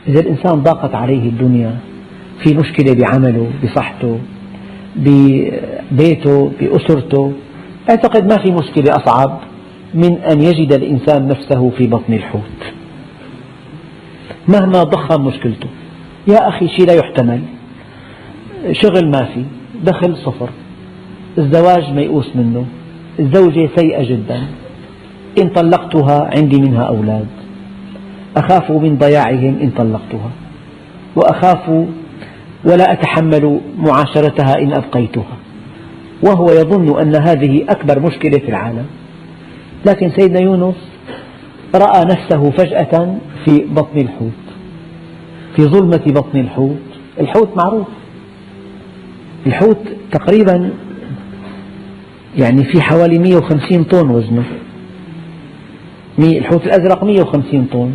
إذا الإنسان ضاقت عليه الدنيا، في مشكلة بعمله، بصحته، ببيته، بأسرته، أعتقد ما في مشكلة أصعب من أن يجد الإنسان نفسه في بطن الحوت مهما ضخم مشكلته. يا أخي شيء لا يحتمل، شغل ما في، دخل صفر، الزواج ميؤوس منه، الزوجة سيئة جدا، إن طلقتها عندي منها أولاد، أخاف من ضياعهم إن طلقتها، وأخاف ولا أتحمل معاشرتها إن أبقيتها، وهو يظن أن هذه أكبر مشكلة في العالم. لكن سيدنا يونس رأى نفسه فجأة في بطن الحوت، في ظلمة بطن الحوت. الحوت معروف، الحوت تقريبا يعني في حوالي 150 طن وزنه، الحوت الأزرق 150 طن،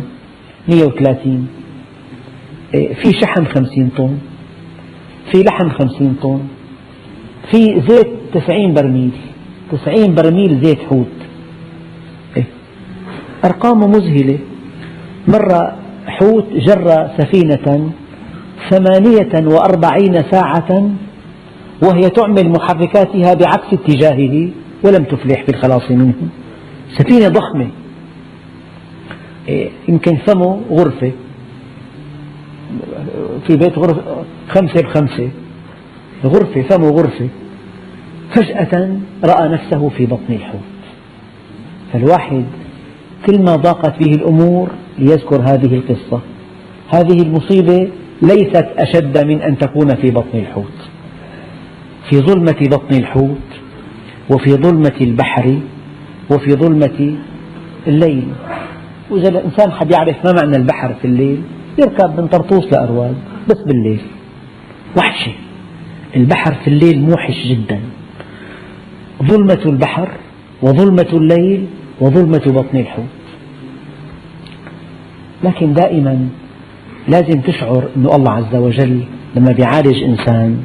130، في شحم 50 طن، في لحم 50 طن، في زيت 90 برميل، 90 برميل زيت حوت. أرقام مذهلة. مرة حوت جر سفينة 48 ساعة وهي تعمل محركاتها بعكس اتجاهه ولم تفلح في الخلاص منه. سفينة ضخمة، يمكن فمه غرفة، في بيت غرفة 5 ب5، غرفة فمه غرفة، فجأة رأى نفسه في بطن الحوت. فالواحد كلما ضاقت به الأمور ليذكر هذه القصة. هذه المصيبة ليست أشد من أن تكون في بطن الحوت، في ظلمة بطن الحوت، وفي ظلمة البحر، وفي ظلمة الليل. وإذا الإنسان حب يعرف ما معنى البحر في الليل يركب من طرطوس لأرواد، بس بالليل وحشة. البحر في الليل موحش جدا، ظلمة البحر وظلمة الليل وظلمة بطن الحوت. لكن دائما لازم تشعر أن الله عز وجل لما بيعالج إنسان،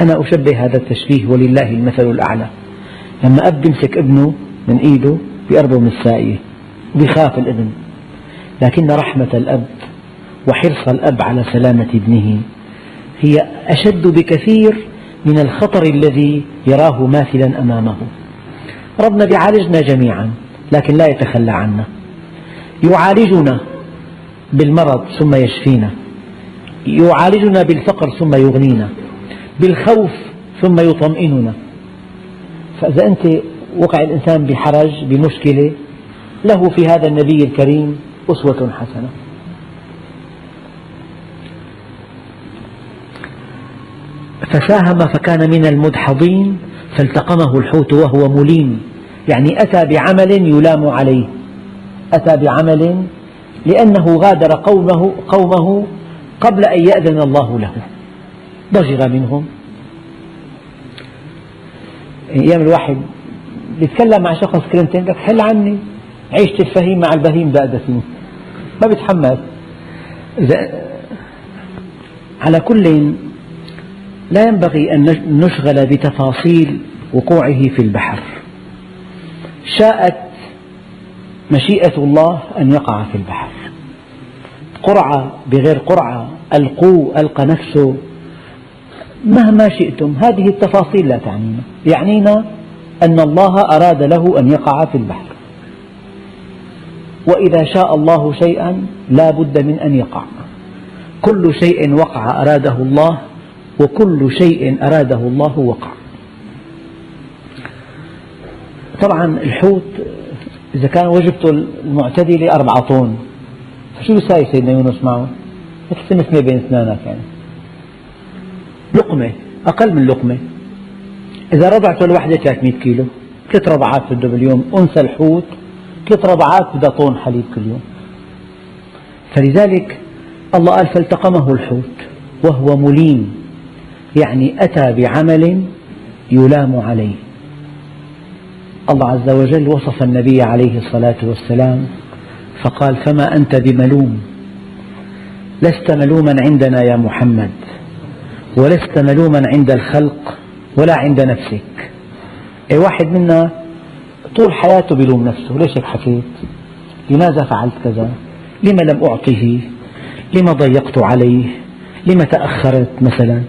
أنا أشبه هذا التشبيه ولله المثل الأعلى. لما أب يمسك ابنه من إيده بيقربه من الساقية وبيخاف الابن، لكن رحمة الأب وحرص الأب على سلامة ابنه هي أشد بكثير من الخطر الذي يراه ماثلا أمامه. ربنا بيعالجنا جميعا لكن لا يتخلى عنا، يعالجنا بالمرض ثم يشفينا، يعالجنا بالفقر ثم يغنينا، بالخوف ثم يطمئننا. فإذا أنت وقع الإنسان بحرج بمشكلة، له في هذا النبي الكريم أسوة حسنة. فساهم فكان من المدحضين فالتقمه الحوت وهو مليم، يعني أتى بعمل يلام عليه، أتى بعمل لأنه غادر قومه قبل أن يأذن الله له، ضجر منهم. أيام الواحد يتكلم مع شخص كلمتين لك حل عني، عيشة الفهيم مع البهيم دادتين، ما بيتحمل. على كل لا ينبغي أن نشغل بتفاصيل وقوعه في البحر. شاءت مشيئة الله أن يقع في البحر، قرعة بغير قرعة، ألقى نفسه، مهما شئتم، هذه التفاصيل لا تعنينا، يعنينا أن الله أراد له أن يقع في البحر، وإذا شاء الله شيئا لا بد من أن يقع. كل شيء وقع أراده الله، وكل شيء أراده الله وقع. طبعا الحوت إذا كان وجبته المعتدلة 4 طن، فشو بيساوي سيدنا يونس معه؟ سمسمة بين أسنانك، يعني لقمة، أقل من لقمة. إذا رضعته الوحدة 300 كيلو، 3 رضعات بده باليوم. أنثى الحوت 3 رضعات بدها طن حليب كل يوم. فلذلك الله قال فالتقمه الحوت وهو مليم، يعني أتى بعمل يلام عليه. الله عز وجل وصف النبي عليه الصلاة والسلام فقال فما أنت بملوم، لست ملوما عندنا يا محمد، ولست ملوما عند الخلق ولا عند نفسك. أي واحد منا طول حياته بيلوم نفسه، ليش هيك حكيت؟ لماذا فعلت كذا؟ لما لم أعطه؟ لما ضيقت عليه، لما تأخرت مثلا،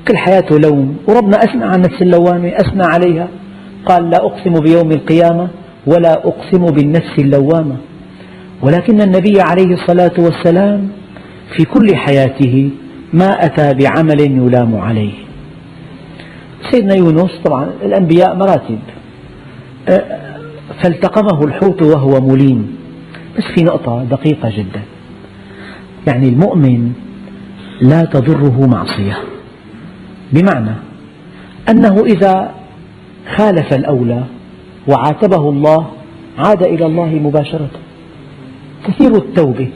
كل حياته لوم، وربنا أثنى عن نفس اللوامة، أثنى عليها، قال لا أقسم بيوم القيامة ولا أقسم بالنفس اللوامة. ولكن النبي عليه الصلاة والسلام في كل حياته ما أتى بعمل يلام عليه. سيدنا يونس طبعا الأنبياء مراتب، فالتقمه الحوت وهو مليم. بس في نقطة دقيقة جدا، يعني المؤمن لا تضره معصية، بمعنى أنه إذا خالف الأولى وعاتبه الله عاد إلى الله مباشرة. كثير التوبة،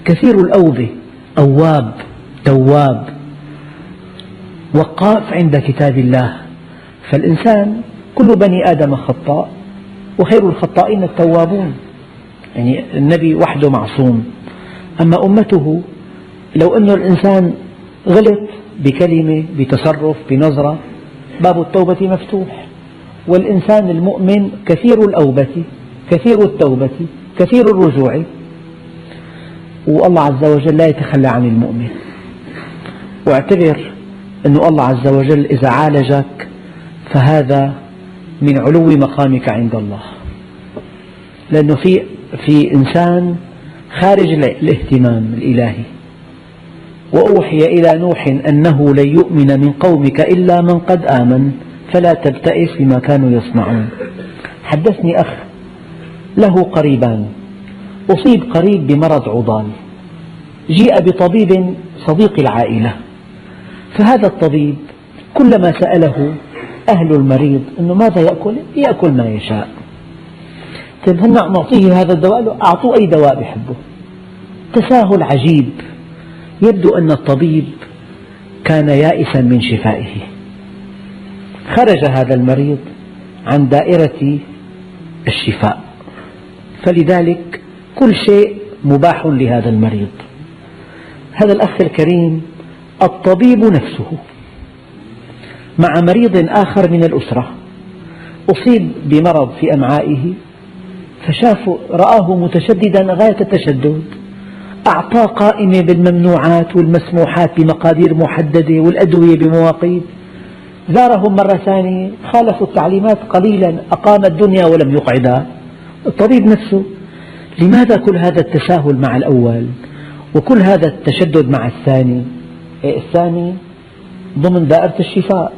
كثير الأوبة، أواب تواب، وقاف عند كتاب الله. فالإنسان كل بني آدم خطاء وخير الخطائين التوابون، يعني النبي وحده معصوم، أما أمته لو أن الإنسان غلط بكلمة بتصرف بنظرة باب التوبة مفتوح. والإنسان المؤمن كثير الأوبة كثير التوبة كثير الرجوع، والله عز وجل لا يتخلى عن المؤمن. واعتبر أن الله عز وجل إذا عالجك فهذا من علو مقامك عند الله، لأنه في إنسان خارج الاهتمام الإلهي. وأوحي إلى نوح أنه لن يؤمن من قومك إلا من قد آمن فلا تبتئس بما كانوا يصنعون. حدثني أخ له قريبان، أصيب قريب بمرض عضال، جيء بطبيب صديق العائلة، فهذا الطبيب كلما سأله أهل المريض أنه ماذا يأكل؟ يأكل ما يشاء. طيب هل نعطيه هذا الدواء؟ أعطوه أي دواء يحبه. تساهل عجيب، يبدو أن الطبيب كان يائسا من شفائه. خرج هذا المريض عن دائرة الشفاء، فلذلك كل شيء مباح لهذا المريض. هذا الأخ الكريم الطبيب نفسه مع مريض آخر من الأسرة أصيب بمرض في أمعائه، رآه متشددا غاية التشدد، أعطاه قائمة بالممنوعات والمسموحات بمقادير محددة والأدوية بمواقيت. زارهم مرة ثانية خالفوا التعليمات قليلا، أقام الدنيا ولم يقعدها. الطبيب نفسه. لماذا كل هذا التساهل مع الأول وكل هذا التشدد مع الثاني؟ الثاني ضمن دائرة الشفاء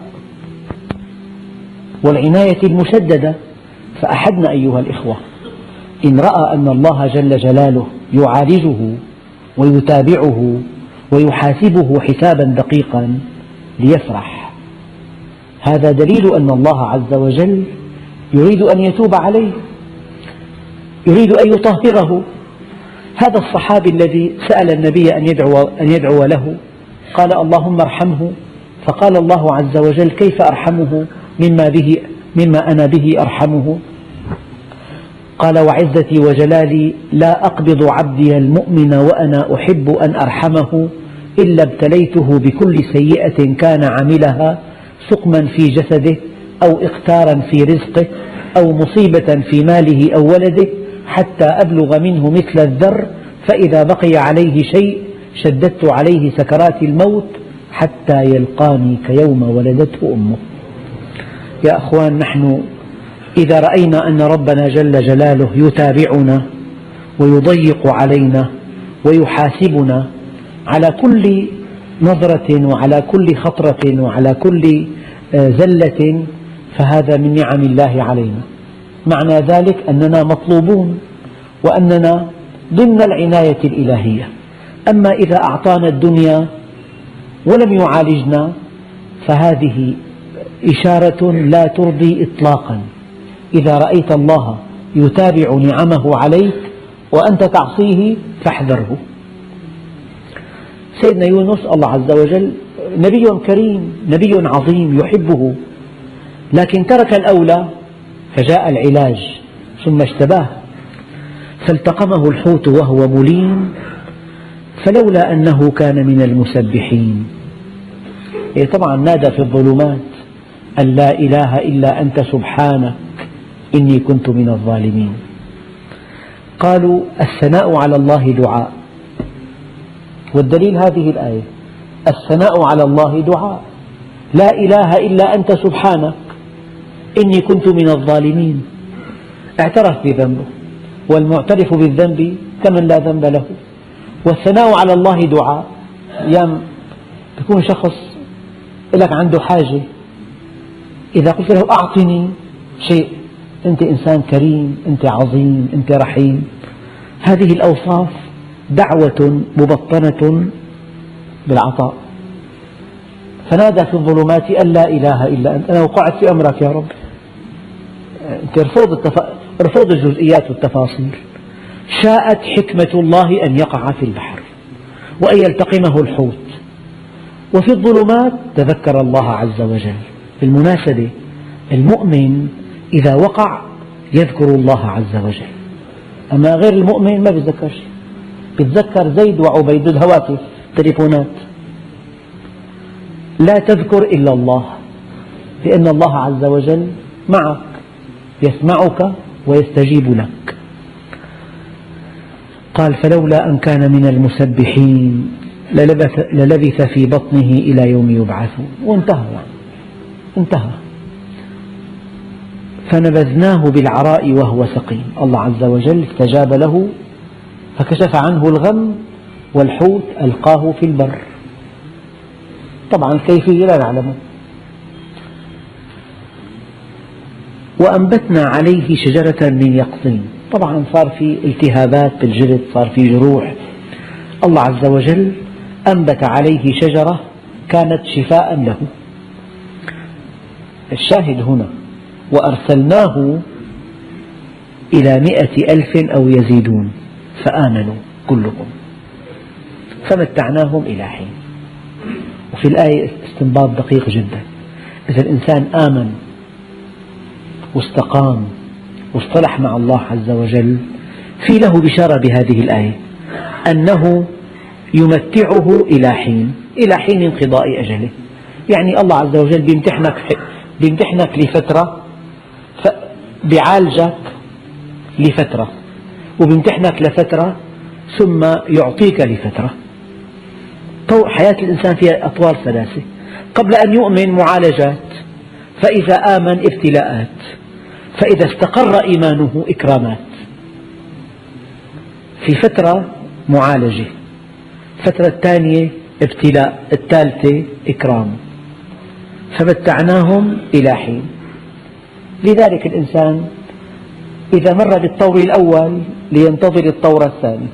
والعناية المشددة. فأحدنا أيها الإخوة إن رأى أن الله جل جلاله يعالجه ويتابعه ويحاسبه حسابا دقيقا ليفرح. هذا دليل أن الله عز وجل يريد أن يتوب عليه، يريد أن يطهره. هذا الصحابي الذي سأل النبي أن يدعو له قال اللهم ارحمه، فقال الله عز وجل كيف أرحمه مما أنا به أرحمه؟ قال وعزتي وجلالي لا أقبض عبدي المؤمن وأنا أحب أن أرحمه إلا ابتليته بكل سيئة كان عملها سقما في جسده أو إقتارا في رزقه أو مصيبة في ماله أو ولده حتى أبلغ منه مثل الذر، فإذا بقي عليه شيء شددت عليه سكرات الموت حتى يلقاني كيوم ولدته أمه. يا أخوان، نحن إذا رأينا أن ربنا جل جلاله يتابعنا ويضيق علينا ويحاسبنا على كل نظرة وعلى كل خطرة وعلى كل زلة، فهذا من نعم الله علينا. معنى ذلك أننا مطلوبون وأننا ضمن العناية الإلهية. أما إذا أعطانا الدنيا ولم يعالجنا فهذه إشارة لا ترضي إطلاقا. إذا رأيت الله يتابع نعمه عليك وأنت تعصيه فاحذره. سيدنا يونس الله عز وجل نبي كريم، نبي عظيم يحبه، لكن ترك الأولى فجاء العلاج ثم اشتباه، فالتقمه الحوت وهو مليم فلولا أنه كان من المسبحين. طبعا نادى في الظلمات أن لا إله إلا أنت سبحانك إني كنت من الظالمين. قالوا الثناء على الله دعاء، والدليل هذه الآية: الثناء على الله دعاء، لا إله إلا أنت سبحانك إني كنت من الظالمين. اعترف بذنبه، والمعترف بالذنب كمن لا ذنب له. والثناء على الله دعاء. أيام يكون شخص لك عنده حاجة، إذا قلت له أعطني شيء، أنت إنسان كريم، أنت عظيم، أنت رحيم. هذه الأوصاف دعوة مبطنة بالعطاء. فنادى في الظلمات أن لا إله إلا أنت، أنا وقعت في أمرك يا رب. أنت ارفض الجزئيات والتفاصيل. شاءت حكمة الله أن يقع في البحر وأن يلتقمه الحوت، وفي الظلمات تذكر الله عز وجل. بالمناسبة المؤمن إذا وقع يذكر الله عز وجل، أما غير المؤمن ما بيتذكر شيء. بيتذكر زيد وعبيد، الهواتف، تليفونات. لا تذكر إلا الله، لأن الله عز وجل معك، يسمعك ويستجيب لك. قال: فلولا أن كان من المسبحين للبث في بطنه إلى يوم يبعثون. وانتهى انتهى. فنبذناه بالعراء وهو سقيم. الله عز وجل استجاب له فكشف عنه الغم، والحوت ألقاه في البر. طبعا الكيفية لا نعلمه. وأنبتنا عليه شجرة من يقطين. طبعا صار في التهابات بالجلد، صار في جروح. الله عز وجل أنبت عليه شجرة كانت شفاء له. الشاهد هنا: وأرسلناه إلى 100,000 أو يزيدون فآمنوا كلهم فمتعناهم إلى حين. وفي الآية استنباط دقيق جدا: إذا الإنسان آمن واستقام واصطلح مع الله عز وجل، في له بشارة بهذه الآية أنه يمتعه إلى حين انقضاء أجله. يعني الله عز وجل بيمتحنك لفترة، بيعالجك لفترة، وبيمتحنك لفترة، ثم يعطيك لفترة. حياة الإنسان فيها أطوار ثلاثة: قبل أن يؤمن معالجات، فإذا آمن ابتلاءات، فإذا استقر إيمانه إكرامات. في فترة معالجة، الفترة الثانية ابتلاء، الثالثة إكرام. فمتعناهم إلى حين. لذلك الإنسان إذا مر بالطور الأول لينتظر الطور الثاني،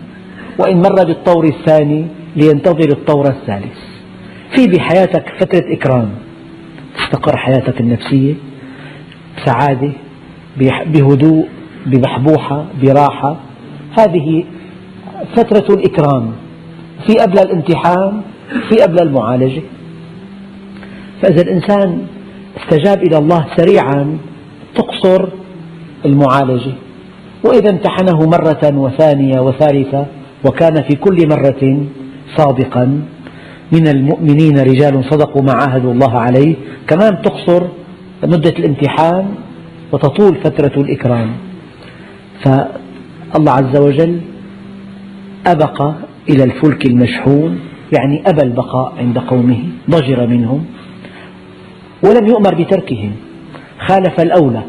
وإن مر بالطور الثاني لينتظر الطور الثالث. في بحياتك فترة إكرام، تستقر حياتك النفسية بسعادة، بهدوء، ببحبوحة، براحة. هذه فترة الإكرام. في قبل الامتحان، في قبل المعالجة. فإذا الإنسان استجاب إلى الله سريعا تقصر المعالجة، وإذا امتحنه مرة وثانية وثالثة وكان في كل مرة صادقا. من المؤمنين رجال صدقوا ما عاهدوا الله عليه، كمان تقصر مدة الامتحان وتطول فترة الإكرام. فالله عز وجل أبق إلى الفلك المشحون، يعني أبى البقاء عند قومه، ضجر منهم، ولم يؤمر بتركهم، خالف الأولى،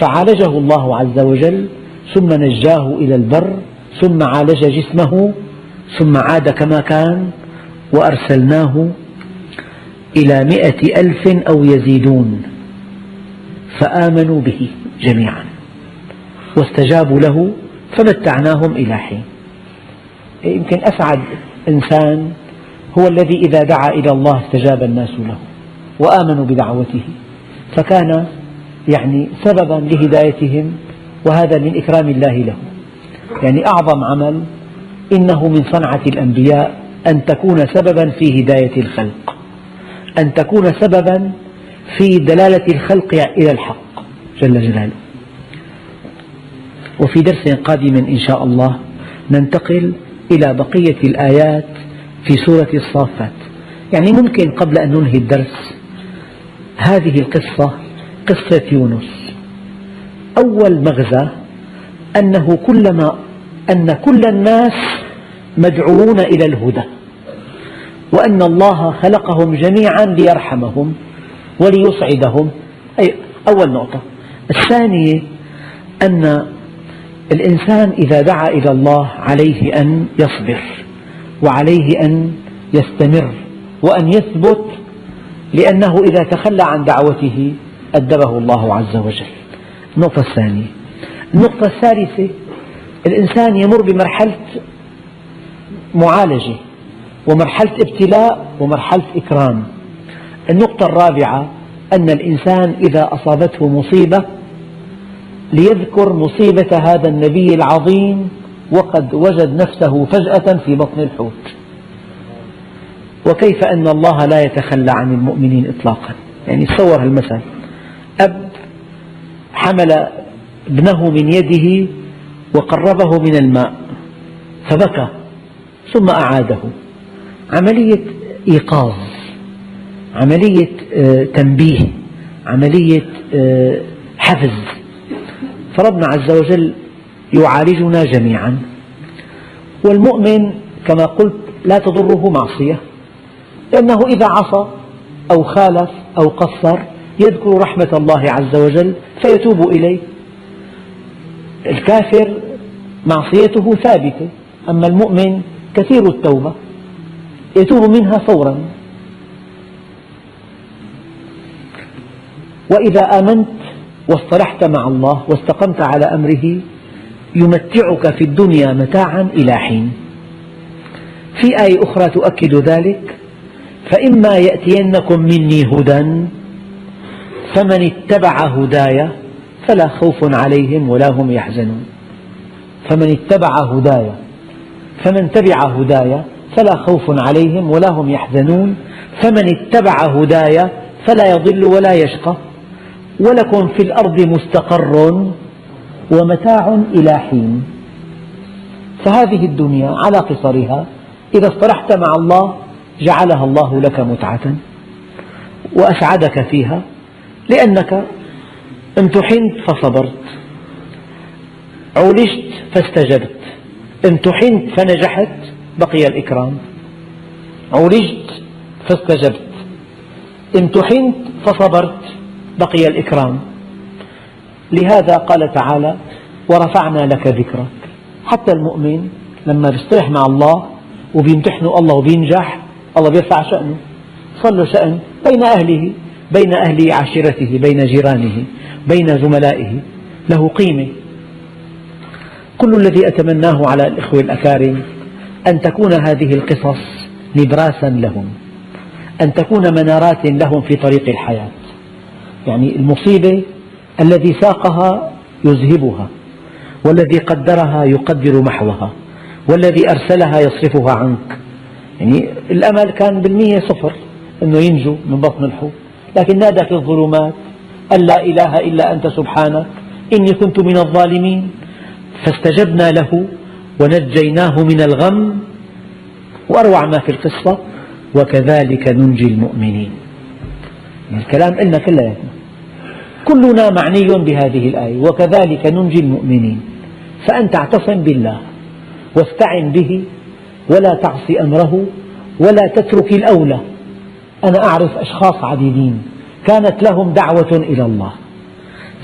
فعالجه الله عز وجل، ثم نجاه إلى البر، ثم عالج جسمه، ثم عاد كما كان. وأرسلناه إلى 100,000 أو يزيدون فآمنوا به جميعا واستجابوا له فمتعناهم إلى حين. يمكن أسعد إنسان هو الذي إذا دعا إلى الله استجاب الناس له وآمنوا بدعوته، فكان يعني سببا لهدايتهم، وهذا من إكرام الله له. يعني أعظم عمل إنه من صنعة الأنبياء أن تكون سببا في هداية الخلق، أن تكون سببا في دلالة الخلق إلى الحق جل جلاله. وفي درس قادم إن شاء الله ننتقل إلى بقية الآيات في سورة الصافات. يعني ممكن قبل أن ننهي الدرس، هذه القصة قصة يونس. أول مغزى أن كل الناس مدعوون إلى الهدى، وأن الله خلقهم جميعا ليرحمهم وليسعدهم. أي أول نقطة. الثانية أن الإنسان إذا دعا إلى الله عليه أن يصبر، وعليه أن يستمر وأن يثبت، لأنه إذا تخلى عن دعوته أدبه الله عز وجل. النقطة الثانية. النقطة الثالثة، الإنسان يمر بمرحلة معالجة ومرحلة ابتلاء ومرحلة إكرام. النقطة الرابعة أن الإنسان إذا أصابته مصيبة ليذكر مصيبة هذا النبي العظيم وقد وجد نفسه فجأة في بطن الحوت، وكيف أن الله لا يتخلى عن المؤمنين إطلاقا. يعني تصور المثل، أب حمل ابنه من يده وقربه من الماء فبكى ثم أعاده، عملية إيقاظ، عملية تنبيه، عملية حفز. فربنا عز وجل يعالجنا جميعا، والمؤمن كما قلت لا تضره معصية، لأنه إذا عصى أو خالف أو قصر يذكر رحمة الله عز وجل فيتوب إليه. الكافر معصيته ثابتة، أما المؤمن كثير التوبة يتوب منها فورا. وإذا آمنت واصطلحت مع الله واستقمت على أمره يمتعك في الدنيا متاعا إلى حين. في آية أخرى تؤكد ذلك: فإما يأتينكم مني هدى فمن اتبع هداي فلا خوف عليهم ولا هم يحزنون. فمن اتبع هداي، فمن تبع هداي فلا خوف عليهم ولا هم يحزنون. فمن اتبع هداي فلا يضل ولا يشقى، ولكم في الأرض مستقر ومتاع إلى حين. فهذه الدنيا على قصرها إذا اصطلحت مع الله جعلها الله لك متعة وأسعدك فيها، لأنك امتحنت فصبرت، عولجت فاستجبت، امتحنت فنجحت بقي الإكرام. عولجت فاستجبت، امتحنت فصبرت بقي الإكرام. لهذا قال تعالى: ورفعنا لك ذكرك. حتى المؤمن لما يصطلح مع الله وبيمتحنه الله وبينجح، الله بيرفع شأنه، صار له شأن بين أهله، بين أهل عشيرته، بين جيرانه، بين زملائه، له قيمة. كل الذي أتمناه على الإخوة الأكارم أن تكون هذه القصص نبراسا لهم، أن تكون منارات لهم في طريق الحياة. يعني المصيبة الذي ساقها يذهبها، والذي قدرها يقدر محوها، والذي أرسلها يصرفها عنك. يعني الأمل كان بالمية صفر أنه ينجو من بطن الحوت، لكن نادى في الظلمات أن لا إله إلا أنت سبحانك إني كنت من الظالمين، فاستجبنا له ونجيناه من الغم. وأروع ما في القصة: وكذلك ننجي المؤمنين. الكلام قلنا كلياتنا، كلنا معني بهذه الآية: وكذلك ننجي المؤمنين. فأنت اعتصم بالله واستعن به ولا تعصي أمره ولا تترك الأولى. أنا أعرف أشخاص عديدين كانت لهم دعوة إلى الله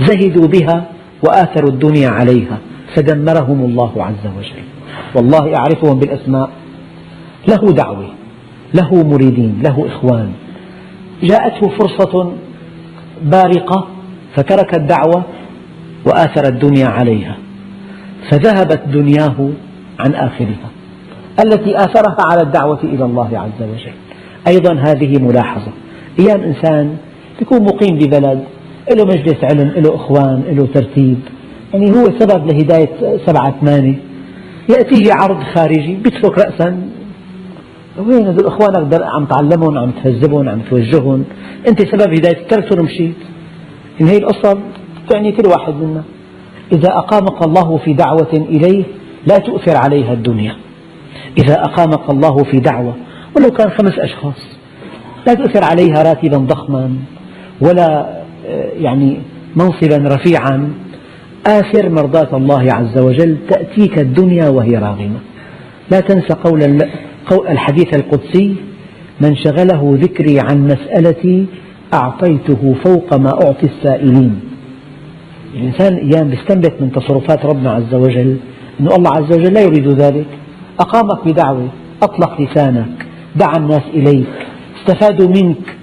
زهدوا بها وآثروا الدنيا عليها فدمرهم الله عز وجل. والله أعرفهم بالأسماء، له دعوة، له مريدين، له إخوان، جاءته فرصة بارقة فترك الدعوة وآثر الدنيا عليها، فذهبت دنياه عن آخرها التي آثرها على الدعوة إلى الله عز وجل. أيضا هذه ملاحظة: أيام إنسان يكون مقيم ببلد، له مجلس علم، له إخوان، له ترتيب، يعني هو سبب لهداية 7 8، يأتيه عرض خارجي بيترك رأسا. وين هذول إخوانك عم تعلمهم، عم تهذبهم، عم توجههم، أنت سبب هداية، تركتهم ومشيت. إن هي القصة تعني كل واحد منا. إذا أقامك الله في دعوة إليه لا تؤثر عليها الدنيا. إذا أقامك الله في دعوة ولو كان 5 أشخاص لا تؤثر عليها راتبا ضخما ولا يعني منصبا رفيعا. آثر مرضاة الله عز وجل تأتيك الدنيا وهي راغمة. لا تنسى قول الحديث القدسي: من شغله ذكري عن مسألتي أعطيته فوق ما أعطي السائلين. الإنسان أيام يستنبط من تصرفات ربنا عز وجل أن الله عز وجل لا يريد ذلك. أقامك بدعوة، أطلق لسانك، دعا الناس إليك، استفادوا منك،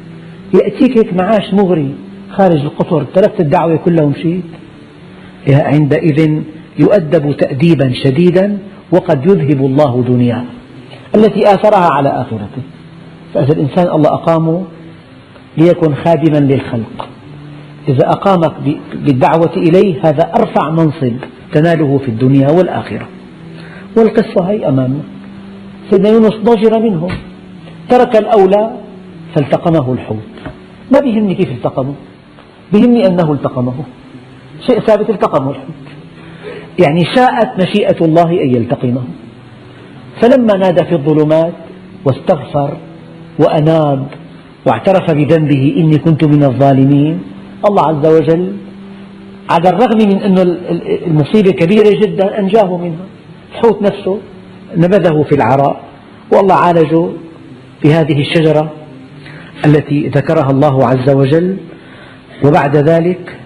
يأتيك هيك معاش مغري خارج القطر، تركت الدعوة كلها ومشيت. عندئذ يؤدب تأديبا شديدا، وقد يذهب الله دنياه التي آثرها على آخرته. فإذا الإنسان الله أقامه ليكن خادما للخلق، إذا أقامك بالدعوة إليه هذا أرفع منصب تناله في الدنيا والآخرة. والقصة هي أمامنا، سيدنا يونس ضجر منهم، ترك الأولى فالتقمه الحوت. ما بيهمني كيف التقمه، بيهمني أنه التقمه، شيء ثابت، التقمه الحوت. يعني شاءت مشيئة الله أن يلتقمه. فلما نادى في الظلمات واستغفر وأناب واعترف بذنبه إني كنت من الظالمين، الله عز وجل على الرغم من أن المصيبة كبيرة جدا أنجاه منها. الحوت نفسه نبذه في العراء، والله عالجه بهذه الشجرة التي ذكرها الله عز وجل. وبعد ذلك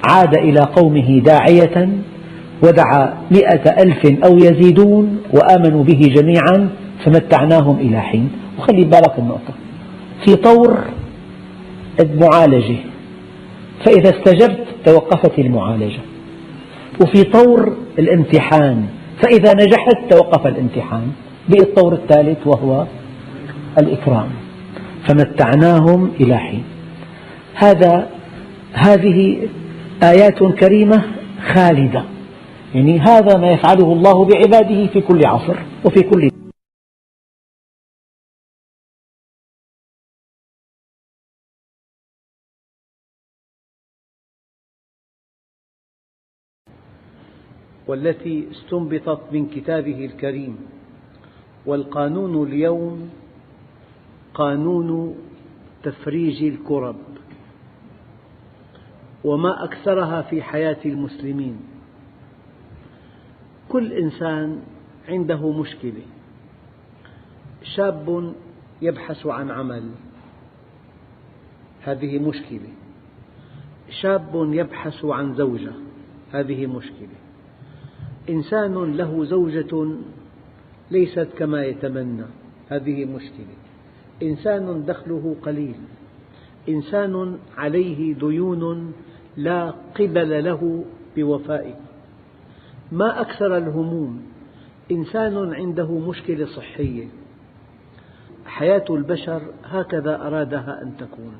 عاد إلى قومه داعية، ودعا 100,000 أو يزيدون وآمنوا به جميعا فمتعناهم إلى حين. وخلي بالك النقطة، في طور المعالجة، فإذا استجبت توقفت المعالجة، وفي طور الامتحان، فإذا نجحت توقف الامتحان، بقي الطور الثالث وهو الإكرام، فمتعناهم إلى حين. هذه آيات كريمة خالدة، يعني هذا ما يفعله الله بعباده في كل عصر وفي كل. والتي استنبطت من كتابه الكريم. والقانون اليوم قانون تفريج الكرب، وما أكثرها في حياة المسلمين. كل إنسان عنده مشكلة. شاب يبحث عن عمل، هذه مشكلة. شاب يبحث عن زوجة، هذه مشكلة. إنسان له زوجة ليست كما يتمنى، هذه مشكلة. إنسان دخله قليل، إنسان عليه ديون لا قبل له بوفائه. ما أكثر الهموم. إنسان عنده مشكلة صحية. حياة البشر هكذا أرادها أن تكون.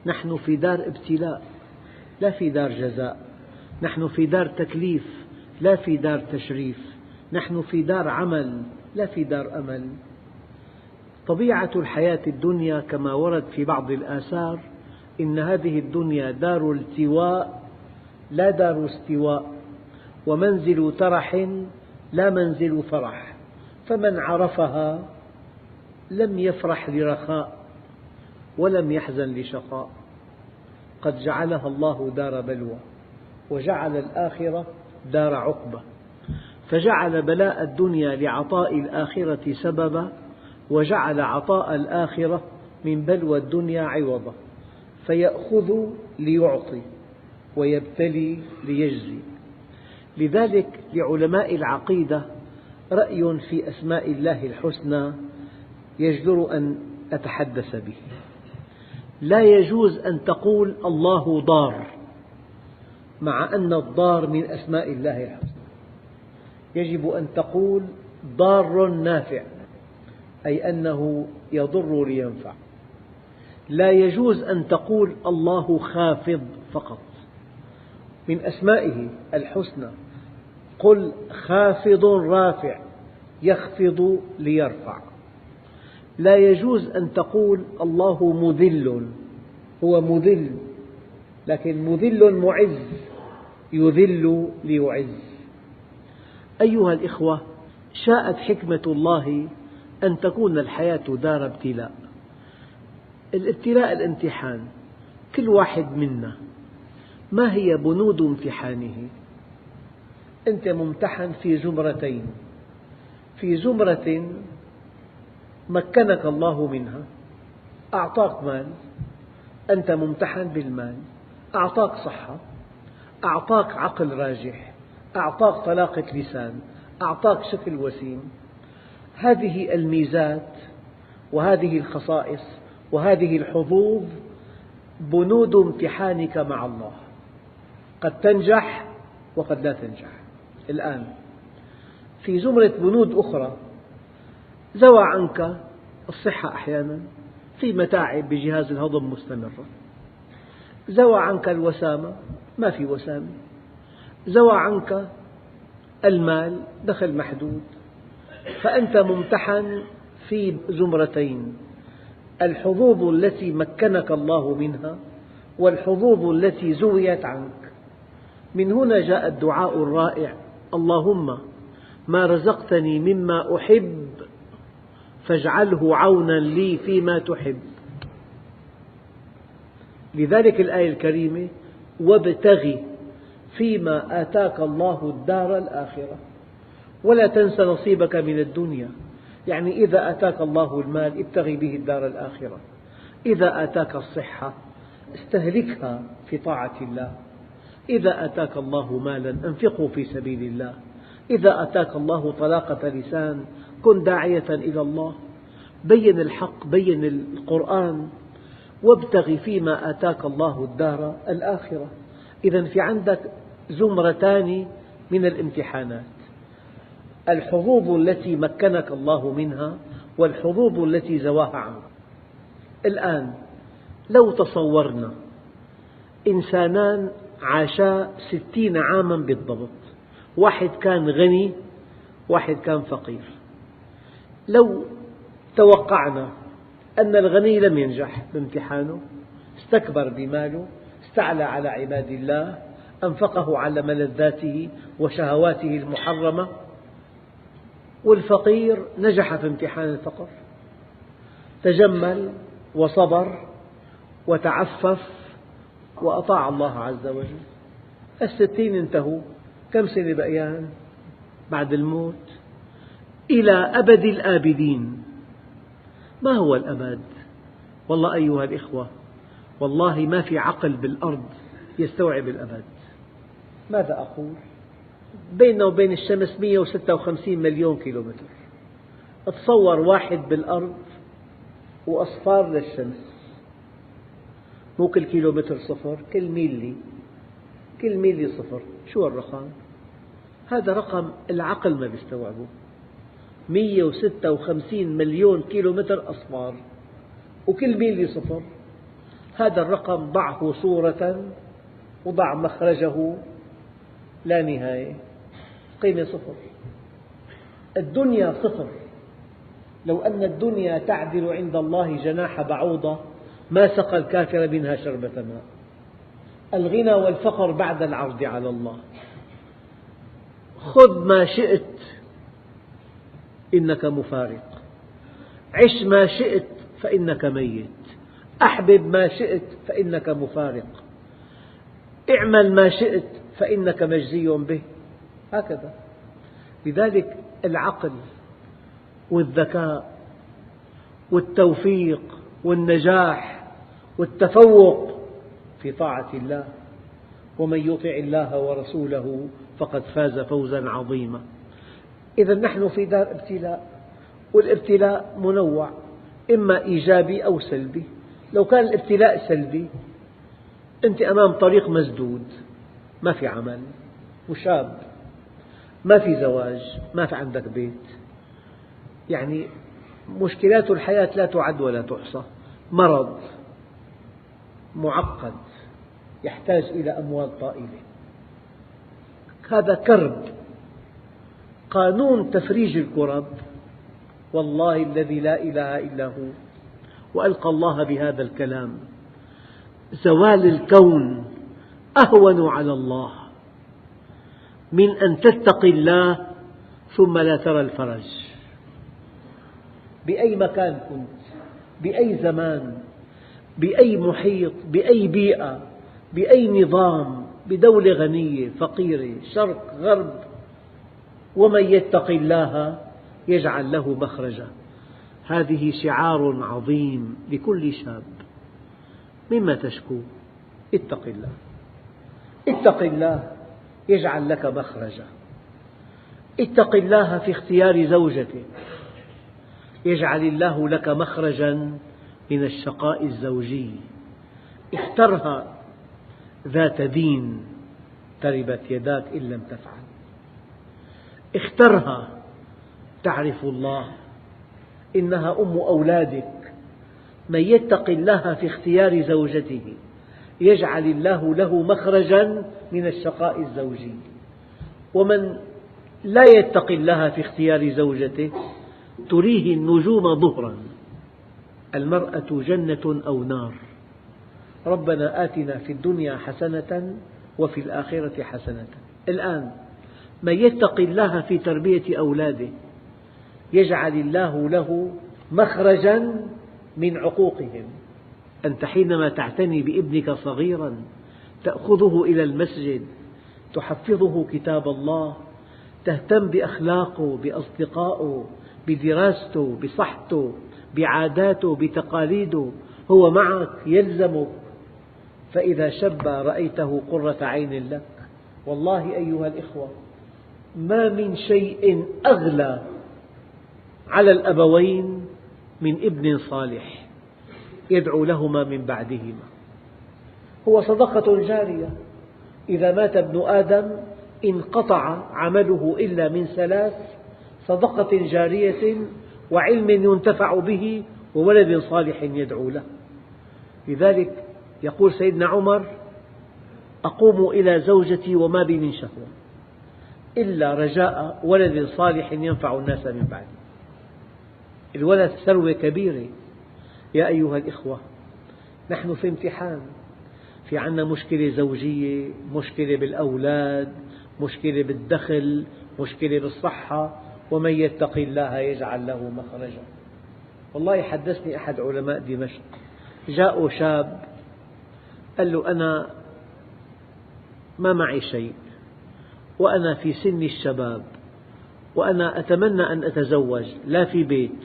نحن في دار ابتلاء لا في دار جزاء، نحن في دار تكليف لا في دار تشريف، نحن في دار عمل لا في دار أمل. طبيعة الحياة الدنيا كما ورد في بعض الآثار: إن هذه الدنيا دار التواء لا دار استواء، ومنزل ترح لا منزل فرح، فمن عرفها لم يفرح لرخاء ولم يحزن لشقاء. قد جعلها الله دار بلوى، وجعل الآخرة دار عقبة، فجعل بلاء الدنيا لعطاء الآخرة سببا، وجعل عطاء الآخرة من بلوى الدنيا عوضا، فيأخذ ليعطي ويبتلي ليجزي. لذلك لعلماء العقيدة رأي في أسماء الله الحسنى يجدر أن أتحدث به. لا يجوز أن تقول الله ضار، مع أن الضار من أسماء الله الحسنى. يجب أن تقول ضار نافع، أي أنه يضر لينفع. لا يجوز أن تقول الله خافض فقط، من أسمائه الحسنى. قل خافض رافع، يخفض ليرفع. لا يجوز أن تقول الله مذل، هو مذل، لكن مذل معز، يذل ليعز. أيها الإخوة، شاءت حكمة الله أن تكون الحياة دار ابتلاء. الابتلاء الامتحان، كل واحد منا ما هي بنود امتحانه؟ أنت ممتحن في زمرتين: في زمرة مكنك الله منها، أعطاك مال، أنت ممتحن بالمال، أعطاك صحة، أعطاك عقل راجح، أعطاك طلاقة لسان، أعطاك شكل وسيم. هذه الميزات وهذه الخصائص وهذه الحظوظ بنود امتحانك مع الله، قد تنجح وقد لا تنجح. الآن في زمرة بنود أخرى، زوى عنك الصحة أحيانا، في متاعب بجهاز الهضم مستمرة، زوى عنك الوسامة، ما في وسامة، زوى عنك المال، دخل محدود. فأنت ممتحن في زمرتين: الحظوظ التي مكنك الله منها والحظوظ التي زويت عنك. من هنا جاء الدعاء الرائع: اللهم ما رزقتني مما أحب فاجعله عونا لي فيما تحب. لذلك الآية الكريمة: وابتغ فيما آتاك الله الدار الآخرة ولا تنس نصيبك من الدنيا. يعني إذا آتاك الله المال ابتغ به الدار الآخرة، إذا آتاك الصحة استهلكها في طاعة الله، إذا آتاك الله مالا أنفقه في سبيل الله، إذا آتاك الله طلاقة لسان كن داعية إلى الله. بين الحق، بين القرآن: وابتغ فيما آتاك الله الدار الآخرة. إذا في عندك زمرتان من الامتحانات: الحظوظ التي مكنك الله منها والحظوظ التي زواها عنك. الآن لو تصورنا إنسانان عاشا 60 عاما بالضبط، واحد كان غني واحد كان فقير، لو توقعنا أن الغني لم ينجح بامتحانه، استكبر بماله، استعلى على عباد الله، أنفقه على ملذاته وشهواته المحرمة، والفقير نجح في امتحان الفقر، تجمل وصبر وتعفف وأطاع الله عز وجل. 60 انتهوا، كم سنة بقيان بعد الموت؟ إلى أبد الآبدين. ما هو الأبد؟ والله أيها الإخوة، والله ما في عقل بالأرض يستوعب الأبد. ماذا أقول؟ بيننا وبين الشمس 156 مليون كيلومتر. أتصور واحد بالأرض وأصفار للشمس، مو كل كيلومتر صفر، كل ميلي صفر. شو الرقم؟ هذا رقم العقل ما بيستوعبه. 156 مليون كيلومتر أصفار وكل ميلي صفر. هذا الرقم ضعه صورة وضع مخرجه لا نهاية، قيمة صفر. الدنيا صفر. لو أن الدنيا تعدل عند الله جناح بعوضة ما سقى الكافر منها شربة ماء. الغنى والفقر بعد العرض على الله. خذ ما شئت إنك مفارق، عش ما شئت فإنك ميت، أحبب ما شئت فإنك مفارق، اعمل ما شئت فإنك مجزي به. هكذا. لذلك العقل والذكاء والتوفيق والنجاح والتفوق في طاعة الله، ومن يطع الله ورسوله فقد فاز فوزا عظيما. إذا نحن في دار ابتلاء، والابتلاء منوع، إما إيجابي أو سلبي. لو كان الابتلاء سلبي أنت أمام طريق مسدود، ما في عمل، وشاب، ما في زواج، ما في عندك بيت، يعني مشكلات الحياة لا تعد ولا تحصى، مرض معقد يحتاج إلى أموال طائلة، هذا كرب. قانون تفريج الكرب والله الذي لا إله إلا هو، وألقى الله بهذا الكلام: زوال الكون أهون على الله من أن تتقي الله ثم لا ترى الفرج. بأي مكان كنت، بأي زمان، بأي محيط، بأي بيئة، بأي نظام، بدولة غنية فقيرة، شرق غرب، ومن يتق الله يجعل له مخرجا. هذه شعار عظيم لكل شاب. مما تشكو؟ اتق الله. اتق الله يجعل لك مخرجا. اتق الله في اختيار زوجتك، يجعل الله لك مخرجا من الشقاء الزوجي. اخترها ذات دين تربت يداك إن لم تفعل. اخترها تعرف الله، إنها أم أولادك. من يتق الله في اختيار زوجته يجعل الله له مخرجا من الشقاء الزوجي. ومن لا يتق الله في اختيار زوجته تريه النجوم ظهرا. المرأة جنة أو نار. ربنا آتنا في الدنيا حسنة وفي الآخرة حسنة. الآن من يتق الله في تربية أولاده يجعل الله له مخرجا من عقوقهم. أنت حينما تعتني بابنك صغيرا تأخذه إلى المسجد، تحفظه كتاب الله، تهتم بأخلاقه، بأصدقائه، بدراسته، بصحته، بعاداته، بتقاليده، هو معك يلزمك. فإذا شب رأيته قرة عين لك. والله أيها الإخوة، ما من شيء أغلى على الأبوين من ابن صالح يدعو لهما من بعدهما. هو صدقة جارية. إذا مات ابن آدم انقطع عمله إلا من ثلاث: صدقة جارية، وعلم ينتفع به، وولد صالح يدعو له. لذلك يقول سيدنا عمر: أقوم إلى زوجتي وما بي من شهوة إلا رجاء ولد صالح ينفع الناس من بعدي. الولد ثروة كبيرة. يا أيها الإخوة، نحن في امتحان، في عنا مشكلة زوجية، مشكلة بالأولاد، مشكلة بالدخل، مشكلة بالصحة. ومن يتق الله يجعل له مخرجا. والله حدثني أحد علماء دمشق، جاءه شاب قال له: أنا ما معي شيء، وأنا في سن الشباب، وأنا أتمنى أن أتزوج، لا في بيت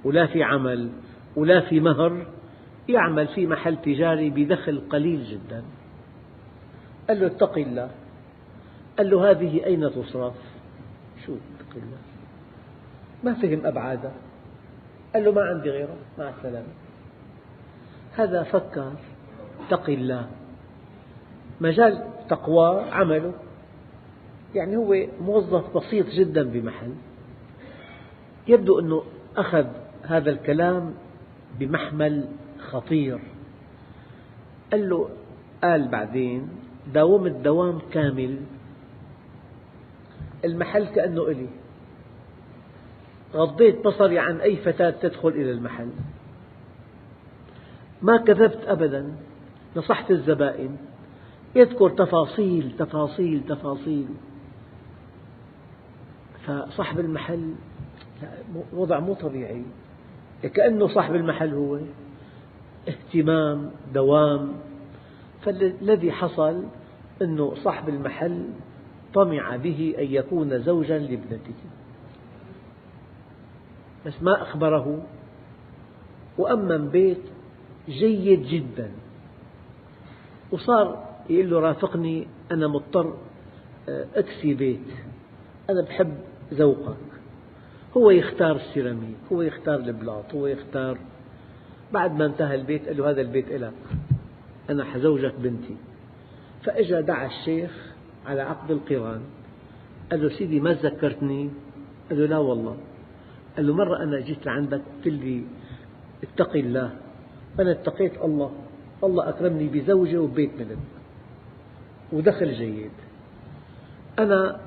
ولا في عمل ولا في مهر، يعمل في محل تجاري بدخل قليل جدا. قال له: اتق الله. قال له: هذه أين تصرف؟ شو اتق الله؟ ما فهم أبعادها. قال له: ما عندي غيره، مع السلامة. هذا فكر اتق الله، مجال تقوى عمله، يعني هو موظف بسيط جدا بمحل. يبدو أنه أخذ هذا الكلام بمحمل خطير. قال بعدين: داومت دوام كامل، المحل كأنه إلي، غضيت بصري عن أي فتاة تدخل إلى المحل، ما كذبت أبدا، نصحت الزبائن، يذكر تفاصيل تفاصيل تفاصيل. فصاحب المحل وضع مو طبيعي، كأنه صاحب المحل هو اهتمام دوام. فالذي حصل أنه صاحب المحل طمع به أن يكون زوجا لابنته، بس ما أخبره، وأمن بيت جيد جدا، وصار يقول له: رافقني، أنا مضطر أكسي بيت، أنا بحب ذوقك. هو يختار السيراميك، هو يختار البلاط، هو يختار. بعد ما انتهى البيت قال له: هذا البيت إلك، أنا حزوجك بنتي. فأجا دعا الشيخ على عقد القران. قال له: سيدي ما تذكرتني؟ قال له: لا والله. قال له: مرة أنا جيت لعندك قلت لي اتق الله، أنا اتقيت الله، الله أكرمني بزوجة وبيت ملك ودخل جيد. أنا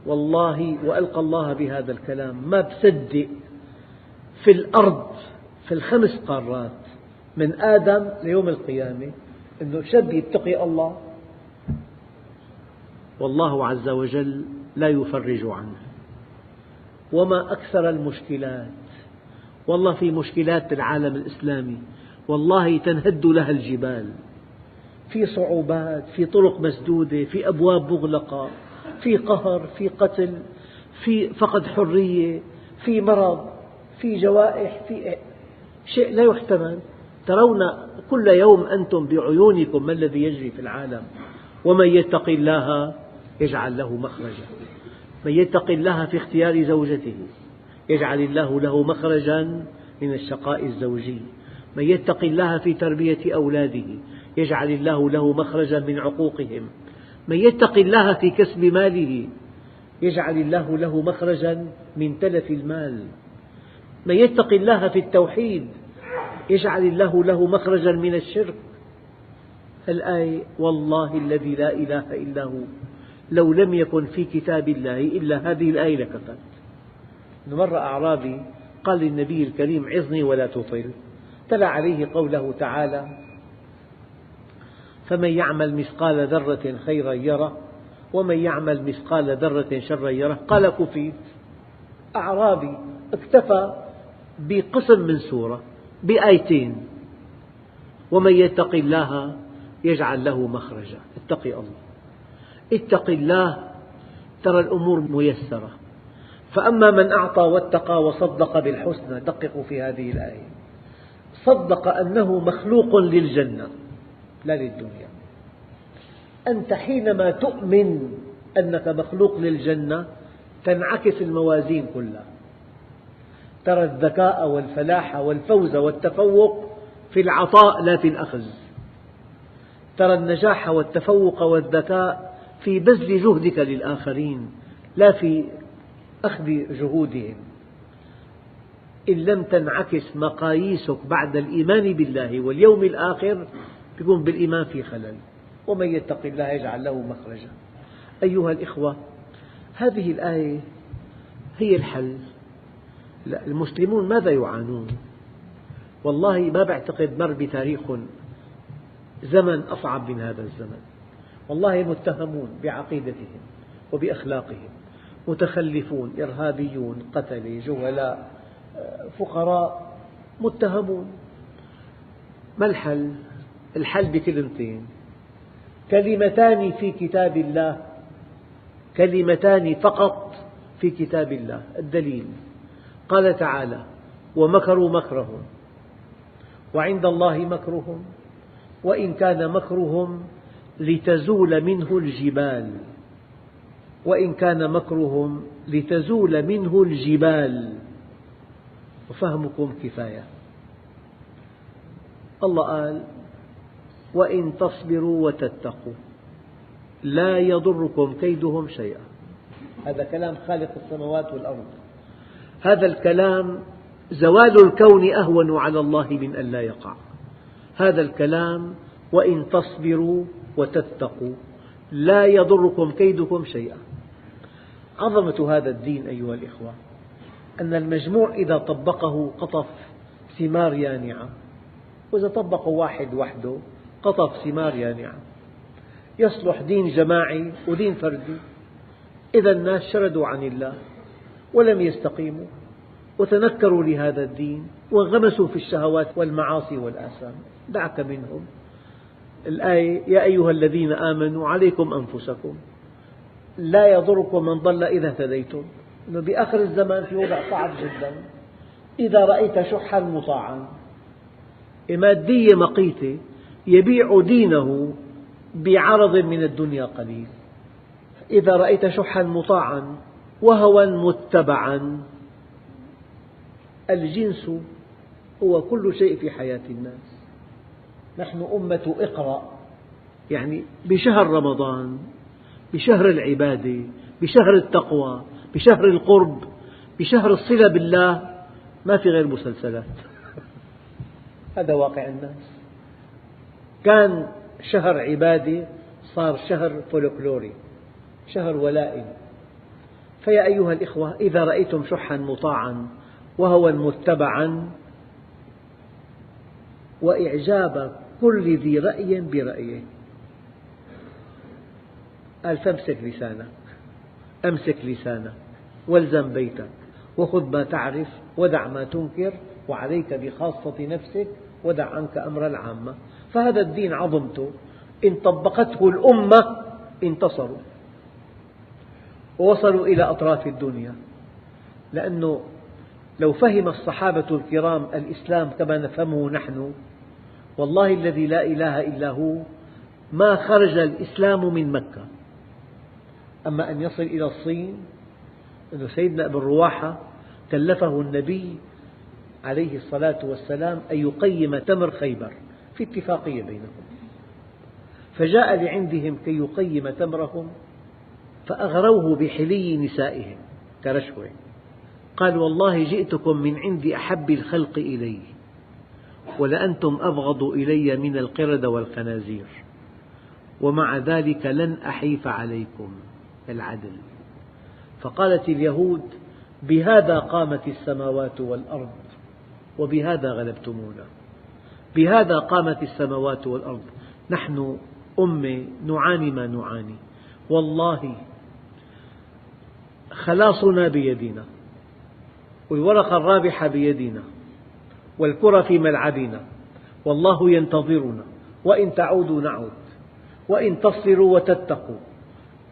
والله وألقى الله بهذا الكلام ما بصدق في الأرض، في الخمس قارات من آدم ليوم القيامة، أنه شاب يتقي الله والله عز وجل لا يفرج عنه. وما أكثر المشكلات، والله في مشكلات العالم الإسلامي والله تنهد لها الجبال، في صعوبات، في طرق مسدودة، في أبواب مغلقة، في قهر، في قتل، في فقد حرية، في مرض، في جوائح، في شيء لا يحتمل. ترون كل يوم أنتم بعيونكم ما الذي يجري في العالم. ومن يتق الله يجعل له مخرجا، من يتق الله في اختيار زوجته يجعل الله له مخرجا من الشقاء الزوجي، من يتق الله في تربية أولاده يجعل الله له مخرجا من عقوقهم، من يتق الله في كسب ماله يجعل الله له مخرجا من تلف المال، من يتق الله في التوحيد يجعل الله له مخرجا من الشرك. الآية والله الذي لا إله إلا هو لو لم يكن في كتاب الله إلا هذه الآية لكفت. مرة أعرابي قال للنبي الكريم عظني ولا تطل، تلا عليه قوله تعالى فمن يعمل مثقال ذرة خيرا يره ومن يعمل مثقال ذرة شرا يره. قال كفيت. أعرابي اكتفى بقسم من سورة بآيتين، ومن يتق الله يجعل له مخرجا. اتق الله، اتق الله، ترى الأمور ميسرة. فأما من أعطى واتقى وصدق بالحسنى، دققوا في هذه الآية، صدق أنه مخلوق للجنة لا للدنيا. أنت حينما تؤمن أنك مخلوق للجنة تنعكس الموازين كلها، ترى الذكاء والفلاح والفوز والتفوق في العطاء لا في الأخذ، ترى النجاح والتفوق والذكاء في بذل جهدك للآخرين لا في أخذ جهودهم. إن لم تنعكس مقاييسك بعد الإيمان بالله واليوم الآخر يكون بالإيمان في خلل. ومن يتق الله يجعل له مخرجا. أيها الإخوة، هذه الآية هي الحل. المسلمون ماذا يعانون؟ والله ما بعتقد مر بتاريخ زمن أصعب من هذا الزمن. والله متهمون بعقيدتهم وبأخلاقهم، متخلفون، إرهابيون، قتلة، جهلاء، فقراء، متهمون. ما الحل؟ الحل بكلمتين، كلمتان في كتاب الله، كلمتان فقط في كتاب الله. الدليل قال تعالى ومكروا مكرهم وعند الله مكرهم وإن كان مكرهم لتزول منه الجبال، وإن كان مكرهم لتزول منه الجبال. وفهمكم كفاية. الله قال وإن تصبروا وتتقوا لا يضركم كيدهم شيئا. هذا كلام خالق السماوات والأرض. هذا الكلام زوال الكون أهون على الله من أن لا يقع. هذا الكلام وإن تصبروا وتتقوا لا يضركم كيدكم شيئا. عظمة هذا الدين أيها الإخوة أن المجموع إذا طبقه قطف ثمار يانعة، وإذا طبقه واحد وحده قطف ثمار يانعة. يصلح دين جماعي ودين فردي إذا الناس شردوا عن الله ولم يستقيموا وتنكروا لهذا الدين وانغمسوا في الشهوات والمعاصي والآثام. دعك منهم. الآية يا أيها الذين آمنوا عليكم أنفسكم لا يضركم من ضل إذا اهتديتم. بآخر الزمان في وضع صعب جدا. إذا رأيت شحا مطاعا، مادية مقيتة، يبيع دينه بعرض من الدنيا قليل. إذا رأيت شحا مطاعا وهوى متبعا. الجنس هو كل شيء في حياة الناس. نحن أمة اقرأ، يعني بشهر رمضان، بشهر العبادة، بشهر التقوى، بشهر القرب، بشهر الصلة بالله، ما في غير مسلسلات. هذا واقع الناس. كان شهر عبادة صار شهر فولكلوري، شهر ولائي. فيا أيها الإخوة إذا رأيتم شحا مطاعا وهوى متبعا وإعجاب كل ذي رأي برأيه، قال فامسك لسانك، أمسك لسانك والزم بيتك وخذ ما تعرف ودع ما تنكر وعليك بخاصة نفسك ودع عنك أمر العامة. فهذا الدين عظمته إن طبقته الأمة انتصروا ووصلوا إلى أطراف الدنيا. لأنه لو فهم الصحابة الكرام الإسلام كما نفهمه نحن، والله الذي لا إله إلا هو ما خرج الإسلام من مكة. أما أن يصل إلى الصين، أن سيدنا ابن رواحة كلفه النبي عليه الصلاة والسلام أن يقيم تمر خيبر في اتفاقية بينهم، فجاء لعندهم كي يقيم تمرهم، فأغروه بحلي نسائهم كرشوة. قال: والله جئتكم من عند أحب الخلق إلي، ولأنتم أبغض إلي من القردة والخنازير، ومع ذلك لن أحيف عليكم العدل. فقالت اليهود: بهذا قامت السماوات والأرض وبهذا غلبتمونا. بهذا قامت السماوات والأرض، نحن أمة نعاني ما نعاني، والله خلاصنا بيدنا، والورقة الرابحة بيدنا، والكرة في ملعبنا، والله ينتظرنا، وإن تعودوا نعود، وإن تصبروا وتتقوا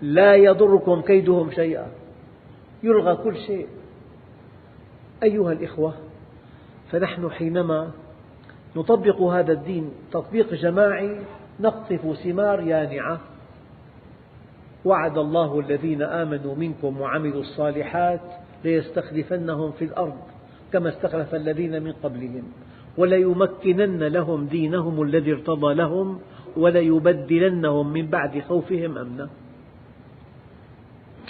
لا يضركم كيدهم شيئا، يلغى كل شيء. أيها الإخوة، فنحن حينما نطبق هذا الدين تطبيق جماعي نقطف ثمار يانعة. وعد الله الذين آمنوا منكم وعملوا الصالحات ليستخلفنهم في الأرض كما استخلف الذين من قبلهم، وليمكنن لهم دينهم الذي ارتضى لهم، وليبدلنهم من بعد خوفهم أمنا.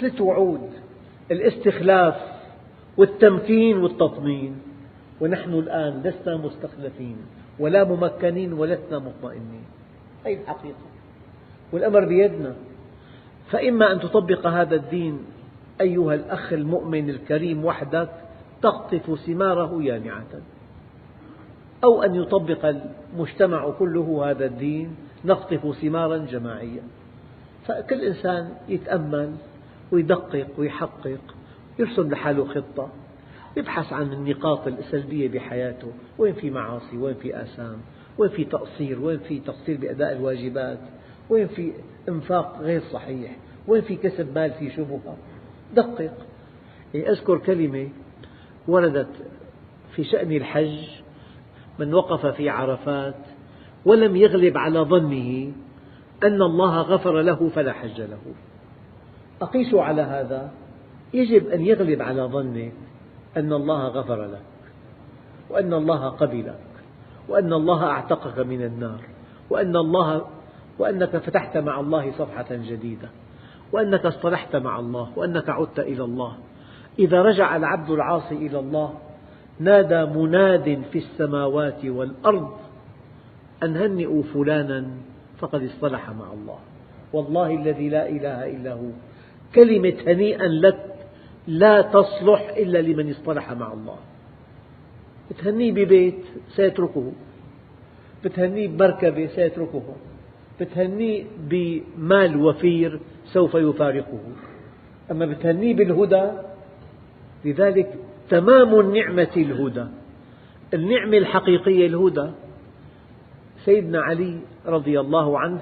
3 وعود: الاستخلاف والتمكين والتطمين، ونحن الآن لسنا مستخلفين ولا ممكنين ولسنا مطمئنين. هذه الحقيقة، والأمر بيدنا. فإما أن تطبق هذا الدين أيها الأخ المؤمن الكريم وحدك تقطف ثماره يانعة، أو أن يطبق المجتمع كله هذا الدين نقطف ثمارا جماعيا. فكل إنسان يتأمل ويدقق ويحقق، يرسم لحاله خطة، يبحث عن النقاط السلبية بحياته، وين في معاصي، وين في آثام، وين في تقصير، وين في تقصير بأداء الواجبات، وين في إنفاق غير صحيح، وين في كسب مال في شبهة. دقق. أذكر كلمة وردت في شأن الحج: من وقف في عرفات ولم يغلب على ظنه أن الله غفر له فلا حج له. أقيس على هذا، يجب أن يغلب على ظنك أن الله غفر لك، وأن الله قبلك، وأن الله أعتقك من النار، وأنك فتحت مع الله صفحة جديدة، وأنك اصطلحت مع الله، وأنك عدت إلى الله. إذا رجع العبد العاصي إلى الله نادى مناد في السماوات والأرض أن هنئوا فلانا فقد اصطلح مع الله. والله الذي لا إله إلا هو، كلمة هنيئا لك لا تصلح إلا لمن اصطلح مع الله. بتهنيه ببيت سيتركه، بتهنيه بمركبة سيتركه، بتهنيه بمال وفير سوف يفارقه، أما بتهنيه بالهدى. لذلك تمام النعمة الهدى، النعمة الحقيقية الهدى. سيدنا علي رضي الله عنه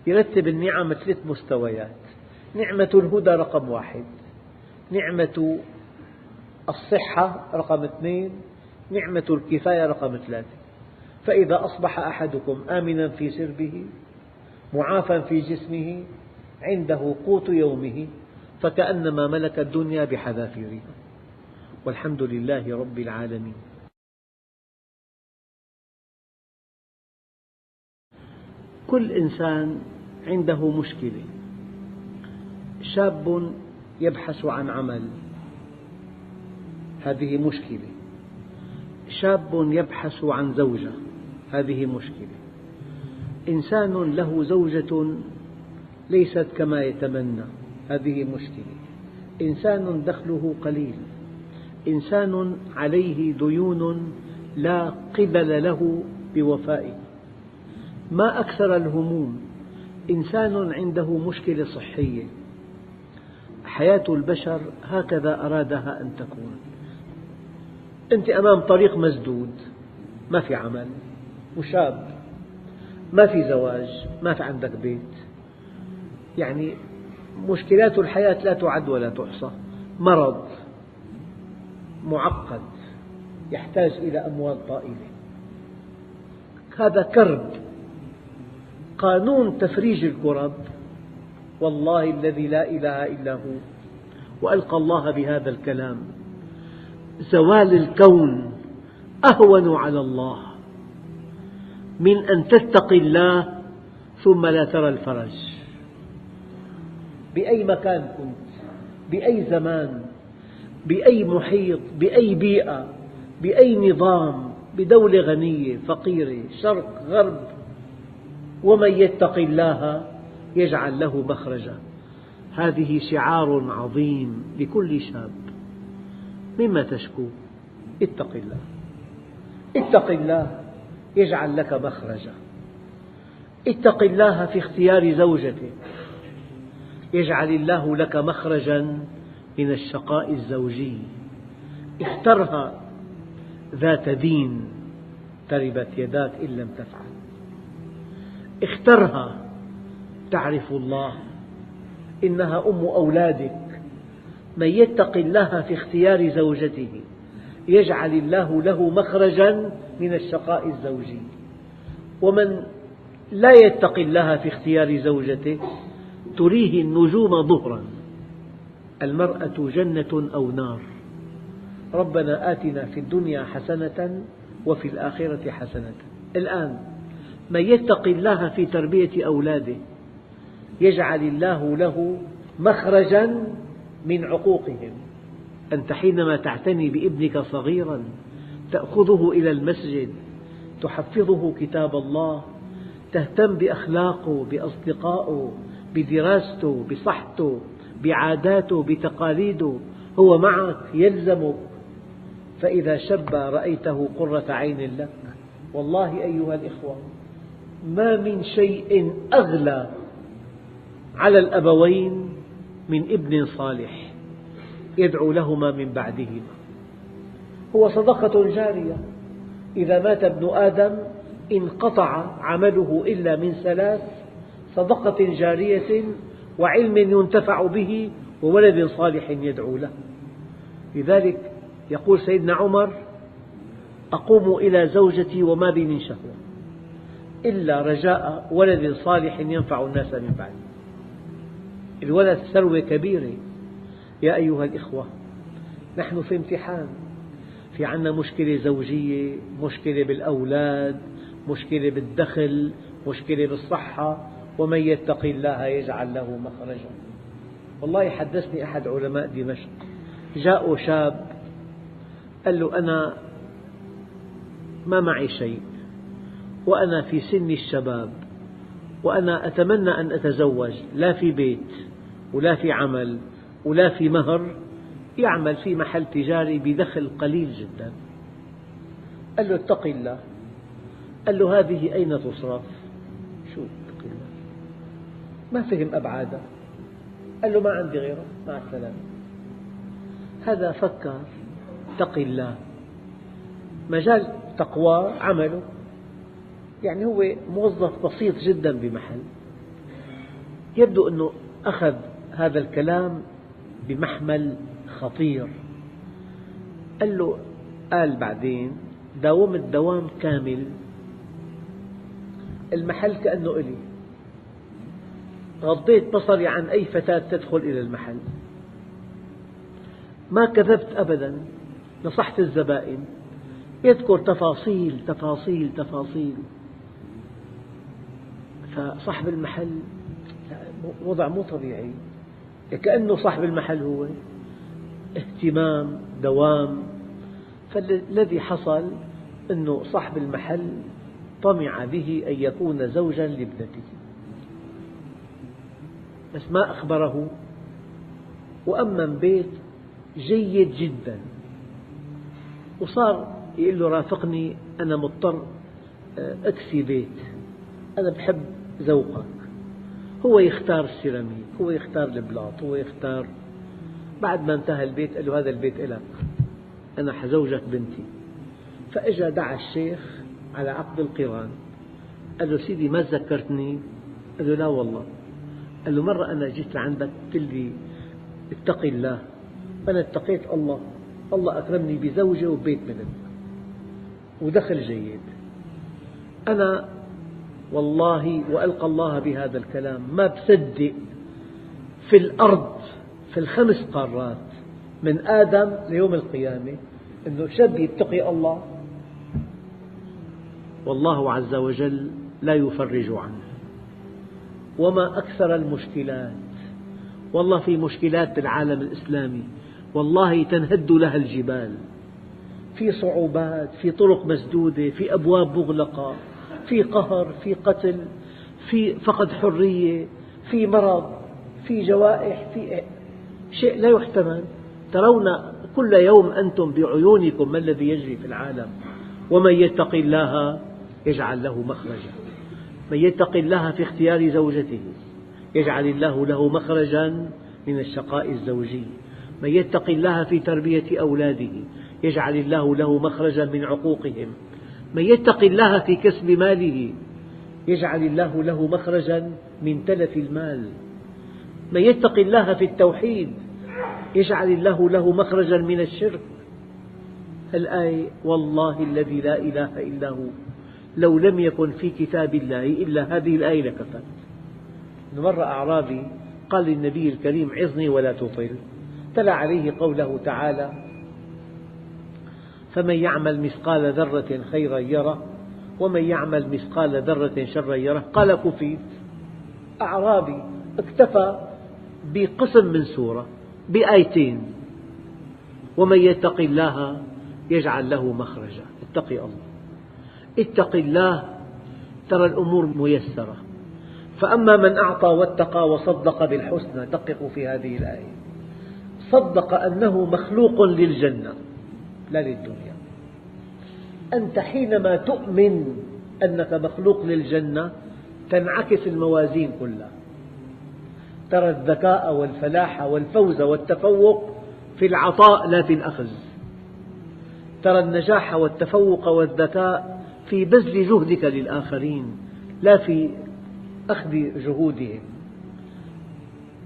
يرتب النعم 3 مستويات: نعمة الهدى رقم 1، نعمة الصحة رقم 2، نعمة الكفاية رقم 3. فإذا أصبح أحدكم آمنا في سربه معافى في جسمه عنده قوت يومه فكأنما ملك الدنيا بحذافيرها، والحمد لله رب العالمين. كل إنسان عنده مشكلة. شاب يبحث عن عمل، هذه مشكلة. شاب يبحث عن زوجة، هذه مشكلة. إنسان له زوجة ليست كما يتمنى، هذه مشكلة. إنسان دخله قليل، إنسان عليه ديون لا قبل له بوفائه. ما أكثر الهموم. إنسان عنده مشكلة صحية. حياة البشر هكذا أرادها أن تكون. أنت أمام طريق مسدود، ما في عمل، وشاب، ما في زواج، ما في عندك بيت، يعني مشكلات الحياة لا تعد ولا تحصى. مرض معقد، يحتاج إلى أموال طائلة. هذا كرب. قانون تفريج الكرب والله الذي لا إله إلا هو، وألقى الله بهذا الكلام: زوال الكون أهون على الله من أن تتقي الله ثم لا ترى الفرج. بأي مكان كنت، بأي زمان، بأي محيط، بأي بيئة، بأي نظام، بدولة غنية فقيرة، شرق غرب، ومن يتق الله يجعل له مخرجا. هذه شعار عظيم لكل شاب. مما تشكو؟ اتق الله. اتق الله يجعل لك مخرجا. اتق الله في اختيار زوجتك، يجعل الله لك مخرجا من الشقاء الزوجي. اخترها ذات دين تربت يداك إن لم تفعل. اخترها تعرف الله، إنها أم أولادك. من يتق الله في اختيار زوجته يجعل الله له مخرجا من الشقاء الزوجي. ومن لا يتق الله في اختيار زوجته تريه النجوم ظهرا. المرأة جنة أو نار. ربنا آتنا في الدنيا حسنة وفي الآخرة حسنة. الآن من يتق الله في تربية أولاده يجعل الله له مخرجا من عقوقهم. أنت حينما تعتني بابنك صغيرا تأخذه إلى المسجد، تحفظه كتاب الله، تهتم بأخلاقه، بأصدقائه، بدراسته، بصحته، بعاداته، بتقاليده، هو معك يلزمك. فإذا شب رأيته قرة عين لك. والله أيها الإخوة، ما من شيء أغلى على الأبوين من ابن صالح يدعو لهما من بعدهما. هو صدقة جارية. إذا مات ابن آدم انقطع عمله إلا من ثلاث: صدقة جارية، وعلم ينتفع به، وولد صالح يدعو له. لذلك يقول سيدنا عمر: أقوم إلى زوجتي وما بي من شهوة إلا رجاء ولد صالح ينفع الناس من بعدي. الولد ثروة كبيرة. يا أيها الإخوة، نحن في امتحان، في عنا مشكلة زوجية، مشكلة بالأولاد، مشكلة بالدخل، مشكلة بالصحة. ومن يتق الله يجعل له مخرجا. والله حدثني أحد علماء دمشق، جاء شاب قال له: أنا ما معي شيء، وأنا في سن الشباب، وأنا أتمنى أن أتزوج، لا في بيت ولا في عمل ولا في مهر، يعمل في محل تجاري بدخل قليل جدا. قال له: اتق الله. قال له: هذه أين تصرف؟ شو اتق الله؟ ما فهم أبعادها. قال له: ما عندي غيره، مع السلامة. هذا فكر اتق الله، مجال تقوى عمله، يعني هو موظف بسيط جدا بمحل. يبدو أنه أخذ هذا الكلام بمحمل خطير. قال بعدين: داومت دوام كامل، المحل كأنه إلي، غضيت بصري عن أي فتاة تدخل إلى المحل، ما كذبت أبدا، نصحت الزبائن، يذكر تفاصيل تفاصيل تفاصيل. فصاحب المحل وضع مو طبيعي، كأنه صاحب المحل هو، اهتمام، دوام. فالذي حصل أنه صاحب المحل طمع به أن يكون زوجا لابنته، بس ما أخبره، وأمن بيت جيد جدا، وصار يقول له: رافقني، أنا مضطر أكسي بيت، أنا بحب ذوقك. هو يختار السيراميك، هو يختار البلاط، هو يختار. بعد ما انتهى البيت قال له: هذا البيت إلك، أنا حزوجك بنتي. فأجا دعا الشيخ على عقد القران. قال له: سيدي ما تذكرتني؟ قال له: لا والله. قال له: مرة أنا جيت لعندك قلت لي اتق الله، أنا اتقيت الله، الله أكرمني بزوجة وبيت من ودخل جيد. أنا والله وألقى الله بهذا الكلام ما بصدق في الأرض في ال5 قارات من آدم ليوم القيامة أنه شاب يتقي الله والله عز وجل لا يفرج عنه. وما أكثر المشكلات، والله في مشكلات بالعالم الإسلامي والله تنهد لها الجبال، في صعوبات، في طرق مسدودة، في أبواب مغلقة، في قهر، في قتل، في فقد حرية، في مرض، في جوائح، في شيء لا يحتمل. ترون كل يوم أنتم بعيونكم ما الذي يجري في العالم. ومن يتق الله يجعل له مخرجا، من يتق الله في اختيار زوجته يجعل الله له مخرجا من الشقاء الزوجي، من يتق الله في تربية أولاده يجعل الله له مخرجا من عقوقهم، من يتق الله في كسب ماله يجعل الله له مخرجا من تلف المال، من يتق الله في التوحيد يجعل الله له مخرجا من الشرك. الآية والله الذي لا إله إلا هو لو لم يكن في كتاب الله إلا هذه الآية لكفت. مرة أعرابي قال للنبي الكريم عظني ولا تطل، تلا عليه قوله تعالى فمن يعمل مثقال ذرة خيرا يره ومن يعمل مثقال ذرة شرا يره. قال كفيت. أعرابي اكتفى بقسم من سورة بآيتين، ومن يتق الله يجعل له مخرجا. اتقي الله، اتق الله، ترى الأمور ميسرة. فأما من أعطى واتقى وصدق بالحسنى، دققوا في هذه الآية، صدق أنه مخلوق للجنة لا للدنيا. أنت حينما تؤمن أنك مخلوق للجنة تنعكس الموازين كلها، ترى الذكاء والفلاح والفوز والتفوق في العطاء لا في الأخذ، ترى النجاح والتفوق والذكاء في بذل جهدك للآخرين لا في أخذ جهودهم.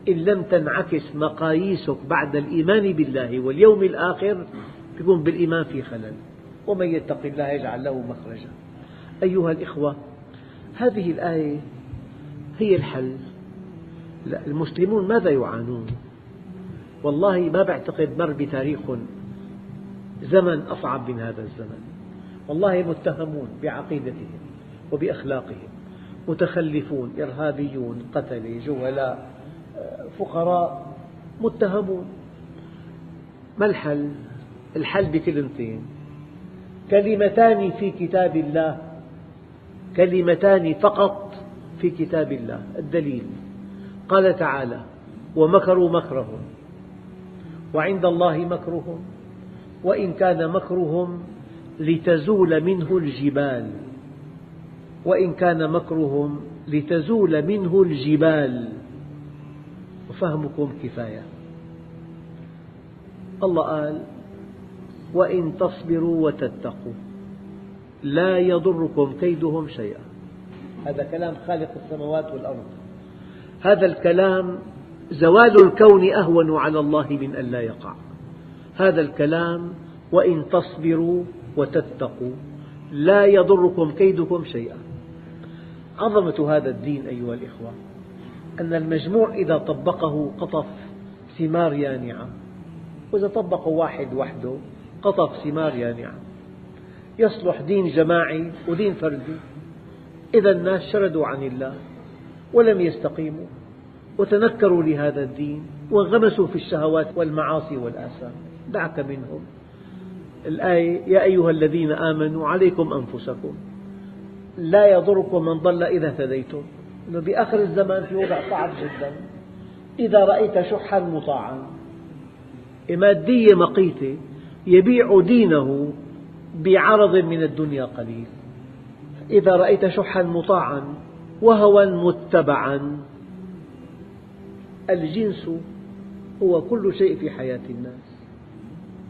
إن لم تنعكس مقاييسك بعد الإيمان بالله واليوم الآخر يكون بالإيمان في خلل. ومن يتق الله يجعل له مخرجا. أيها الإخوة، هذه الآية هي الحل. المسلمون ماذا يعانون؟ والله ما بعتقد مر بتاريخ زمن أصعب من هذا الزمن. والله متهمون بعقيدتهم وبأخلاقهم، متخلفون، إرهابيون، قتلة، جهلاء، فقراء، متهمون. ما الحل؟ الحل بكلمتين، كلمتان في كتاب الله، كلمتان فقط في كتاب الله. الدليل قال تعالى ومكروا مكرهم وعند الله مكرهم وإن كان مكرهم لتزول منه الجبال، وإن كان مكرهم لتزول منه الجبال. وفهمكم كفاية. الله قال وإن تصبروا وتتقوا لا يضركم كيدهم شيئا. هذا كلام خالق السماوات والأرض. هذا الكلام زوال الكون أهون على الله من أن لا يقع. هذا الكلام وإن تصبروا وتتقوا لا يضركم كيدكم شيئا. عظمة هذا الدين أيها الإخوة أن المجموع إذا طبقه قطف ثمار يانعة، وإذا طبقه واحد وحده قطف ثمار يانعة. يصلح دين جماعي ودين فردي إذا الناس شردوا عن الله ولم يستقيموا وتنكروا لهذا الدين وانغمسوا في الشهوات والمعاصي والآثام. دعك منهم. الآية يا أيها الذين آمنوا عليكم أنفسكم لا يضركم من ضل إذا اهتديتم. إنه بآخر الزمان في وضع صعب جدا. إذا رأيت شحا مطاعا، مادية مقيتة، يبيع دينه بعرض من الدنيا قليل. إذا رأيت شحا مطاعا وهوى متبعا. الجنس هو كل شيء في حياة الناس.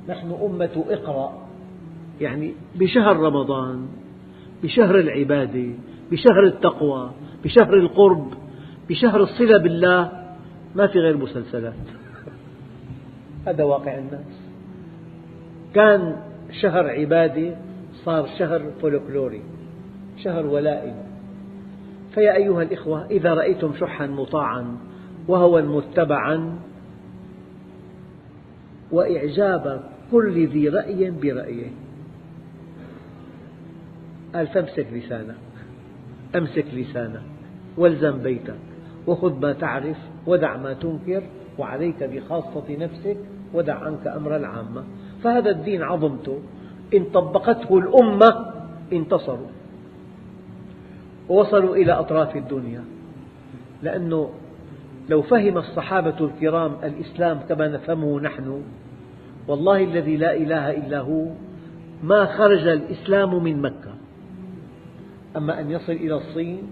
نحن أمة اقرأ، يعني بشهر رمضان، بشهر العبادة، بشهر التقوى، بشهر القرب، بشهر الصلة بالله، ما في غير مسلسلات. هذا واقع الناس. كان شهر عبادة صار شهر فولكلوري، شهر ولائي. فيا أيها الإخوة، إذا رأيتم شحا مطاعا وهوى متبعا وإعجاب كل ذي رأي برأيه، قال فامسك لسانك، أمسك لسانك والزم بيتك وخذ ما تعرف ودع ما تنكر وعليك بخاصة نفسك ودع عنك أمر العامة. فهذا الدين عظمته إن طبقته الأمة انتصروا ووصلوا إلى أطراف الدنيا، لأنه لو فهم الصحابة الكرام الإسلام كما نفهمه نحن، والله الذي لا إله إلا هو ما خرج الإسلام من مكة. أما أن يصل إلى الصين،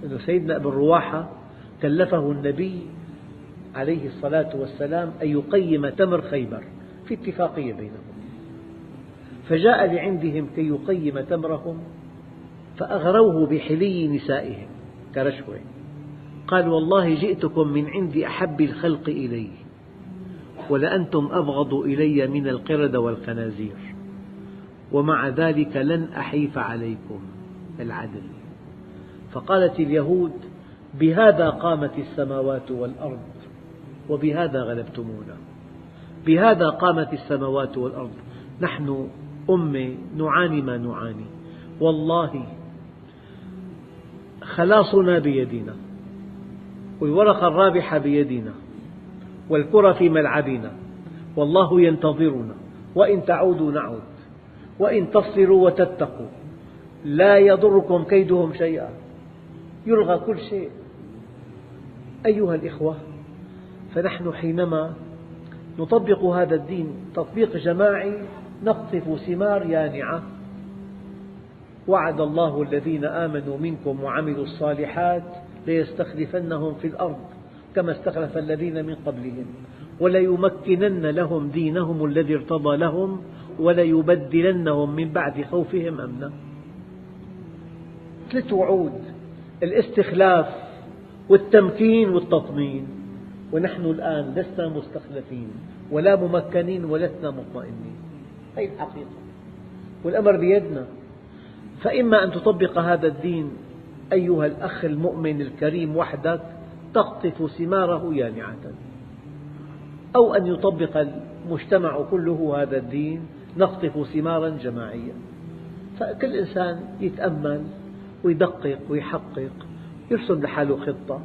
أن سيدنا ابن رواحة كلفه النبي عليه الصلاة والسلام أن يقيم تمر خيبر في اتفاقية بينهم، فجاء لعندهم كي يقيم تمرهم فأغروه بحلي نسائهم كرشوة. قال والله جئتكم من عند أحب الخلق إلي ولأنتم أبغض إلي من القردة والخنازير، ومع ذلك لن أحيف عليكم العدل. فقالت اليهود بهذا قامت السماوات والأرض وبهذا غلبتمونا، بهذا قامت السماوات والأرض. نحن أمة نعاني ما نعاني، والله خلاصنا بيدنا والورقة الرابحة بيدنا والكرة في ملعبنا، والله ينتظرنا، وإن تعودوا نعود وإن تصبروا وتتقوا لا يضركم كيدهم شيئا، يلغى كل شيء. أيها الإخوة، فنحن حينما نطبق هذا الدين تطبيق جماعي نقطف ثمار يانعة. وعد الله الذين آمنوا منكم وعملوا الصالحات ليستخلفنهم في الأرض كما استخلف الذين من قبلهم وليمكنن لهم دينهم الذي ارتضى لهم وليبدلنهم من بعد خوفهم أمنا. 3 وعود: الاستخلاف والتمكين والتطمين. ونحن الآن لسنا مستخلفين ولا ممكنين ولسنا مطمئنين، هذه الحقيقة، والأمر بيدنا. فإما أن تطبق هذا الدين أيها الأخ المؤمن الكريم وحدك تقطف ثماره يانعة، أو أن يطبق المجتمع كله هذا الدين نقطف ثمارا جماعيا. فكل إنسان يتأمل ويدقق ويحقق، يرسم لحاله خطة،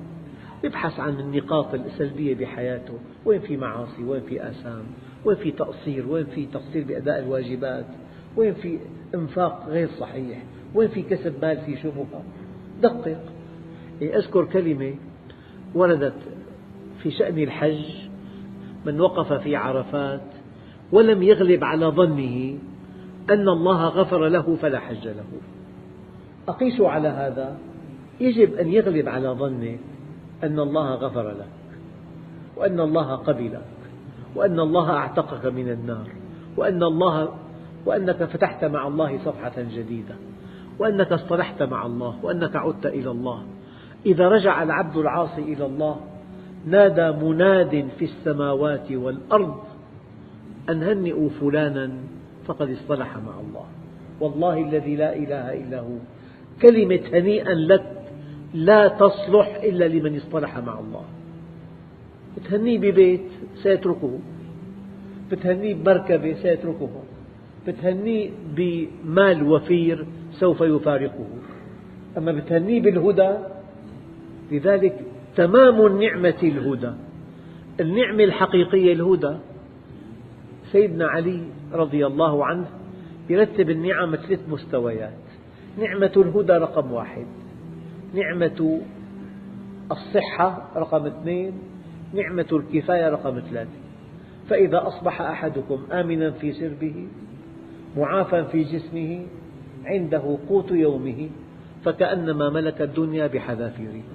يبحث عن النقاط السلبية بحياته، وين في معاصي، وين في آثام، وين في تقصير، وين في تقصير بأداء الواجبات، وين في إنفاق غير صحيح، وين في كسب مال في شبهة. دقق. أذكر كلمة وردت في شأن الحج: من وقف في عرفات ولم يغلب على ظنه أن الله غفر له فلا حج له. أقيس على هذا، يجب أن يغلب على ظنك أن الله غفر لك، وأن الله قبلك، وأن الله أعتقك من النار، وأنك فتحت مع الله صفحة جديدة، وأنك اصطلحت مع الله، وأنك عدت إلى الله. إذا رجع العبد العاصي إلى الله نادى مناد في السماوات والأرض أن هنئوا فلانا فقد اصطلح مع الله. والله الذي لا إله إلا هو، كلمة هنيئا لك لا تصلح إلا لمن اصطلح مع الله. بتهنيه ببيت سيتركه، بتهنيه بمركبة سيتركه، بتهنيه بمال وفير سوف يفارقه، أما بتهنيه بالهدى. لذلك تمام النعمة الهدى، النعمة الحقيقية الهدى. سيدنا علي رضي الله عنه يرتب النعم 3 مستويات: نعمة الهدى رقم 1، نعمة الصحة رقم 2، نعمة الكفاية رقم 3. فإذا أصبح أحدكم آمنا في سربه معافى في جسمه عنده قوت يومه فكأنما ملك الدنيا بحذافيرها.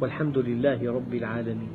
والحمد لله رب العالمين.